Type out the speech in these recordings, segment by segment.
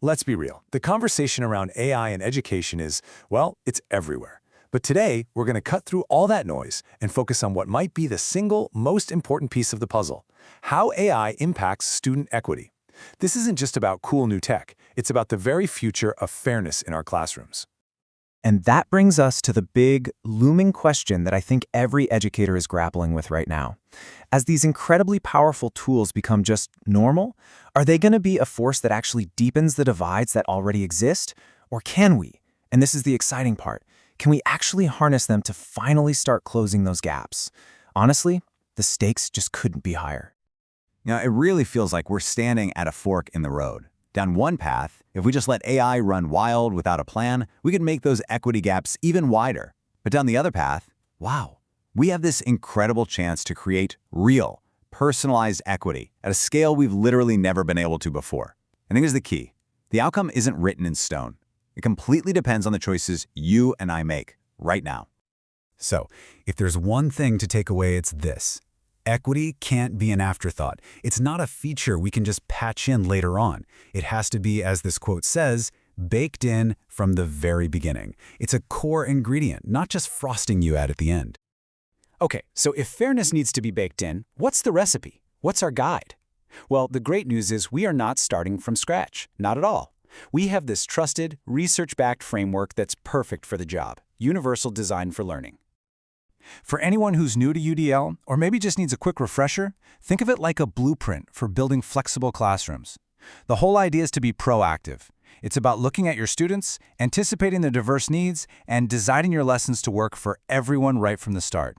Let's be real. The conversation around AI and education is, well, it's everywhere. But today, we're going to cut through all that noise and focus on what might be the single most important piece of the puzzle: how AI impacts student equity. This isn't just about cool new tech. It's about the very future of fairness in our classrooms. And that brings us to the big, looming question that I think every educator is grappling with right now. As these incredibly powerful tools become just normal, are they going to be a force that actually deepens the divides that already exist? Or can we, and this is the exciting part, can we actually harness them to finally start closing those gaps? Honestly, the stakes just couldn't be higher. It really feels like we're standing at a fork in the road. Down one path, if we just let AI run wild without a plan, we could make those equity gaps even wider. But down the other path, wow, we have this incredible chance to create real, personalized equity at a scale we've literally never been able to before. And here's the key. The outcome isn't written in stone. It completely depends on the choices you and I make right now. So, if there's one thing to take away, it's this. Equity can't be an afterthought. It's not a feature we can just patch in later on. It has to be, as this quote says, baked in from the very beginning. It's a core ingredient, not just frosting you add at the end. Okay, so if fairness needs to be baked in, what's the recipe? What's our guide? Well, the great news is we are not starting from scratch. Not at all. We have this trusted, research-backed framework that's perfect for the job: universal design for learning. For anyone who's new to UDL, or maybe just needs a quick refresher, think of it like a blueprint for building flexible classrooms. The whole idea is to be proactive. It's about looking at your students, anticipating their diverse needs, and designing your lessons to work for everyone right from the start.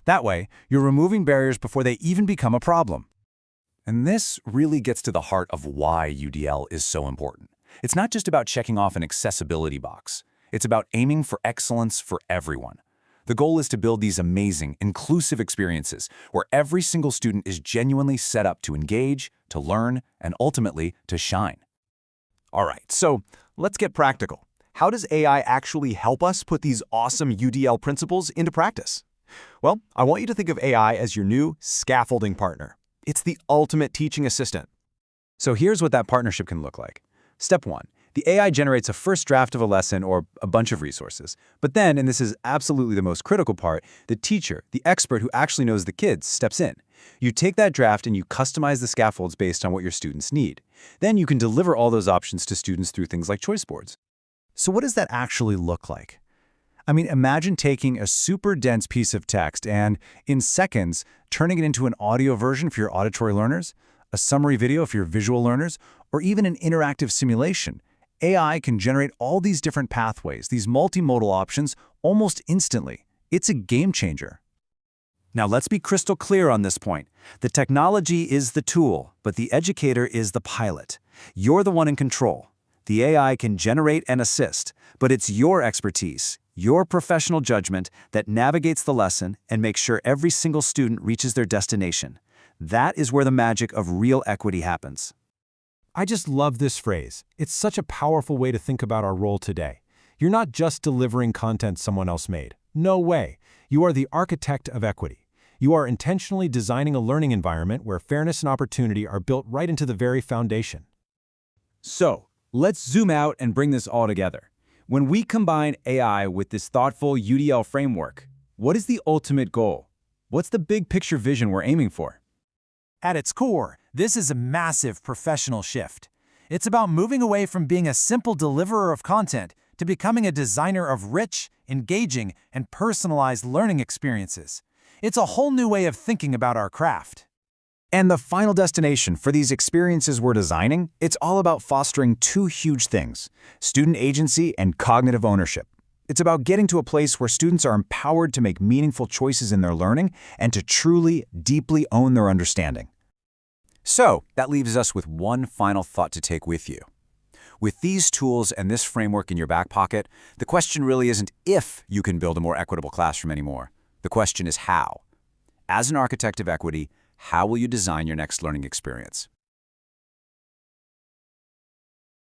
That way, you're removing barriers before they even become a problem. And this really gets to the heart of why UDL is so important. It's not just about checking off an accessibility box. It's about aiming for excellence for everyone. The goal is to build these amazing, inclusive experiences where every single student is genuinely set up to engage, to learn, and ultimately to shine. All right, so let's get practical. How does AI actually help us put these awesome UDL principles into practice? Well, I want you to think of AI as your new scaffolding partner. It's the ultimate teaching assistant. So here's what that partnership can look like. Step 1. The AI generates a first draft of a lesson or a bunch of resources. But then, and this is absolutely the most critical part, the teacher, the expert who actually knows the kids, steps in. You take that draft and you customize the scaffolds based on what your students need. Then you can deliver all those options to students through things like choice boards. So what does that actually look like? I mean, imagine taking a super dense piece of text and, in seconds, turning it into an audio version for your auditory learners, a summary video for your visual learners, or even an interactive simulation. AI can generate all these different pathways, these multimodal options, almost instantly. It's a game changer. Now let's be crystal clear on this point. The technology is the tool, but the educator is the pilot. You're the one in control. The AI can generate and assist, but it's your expertise, your professional judgment that navigates the lesson and makes sure every single student reaches their destination. That is where the magic of real equity happens. I just love this phrase. It's such a powerful way to think about our role today. You're not just delivering content someone else made. No way. You are the architect of equity. You are intentionally designing a learning environment where fairness and opportunity are built right into the very foundation. So, let's zoom out and bring this all together. When we combine AI with this thoughtful UDL framework, what is the ultimate goal? What's the big picture vision we're aiming for? At its core, this is a massive professional shift. It's about moving away from being a simple deliverer of content to becoming a designer of rich, engaging, and personalized learning experiences. It's a whole new way of thinking about our craft. And the final destination for these experiences we're designing, it's all about fostering two huge things: student agency and cognitive ownership. It's about getting to a place where students are empowered to make meaningful choices in their learning and to truly, deeply own their understanding. So, that leaves us with one final thought to take with you. With these tools and this framework in your back pocket, the question really isn't if you can build a more equitable classroom anymore. The question is how. As an architect of equity, how will you design your next learning experience?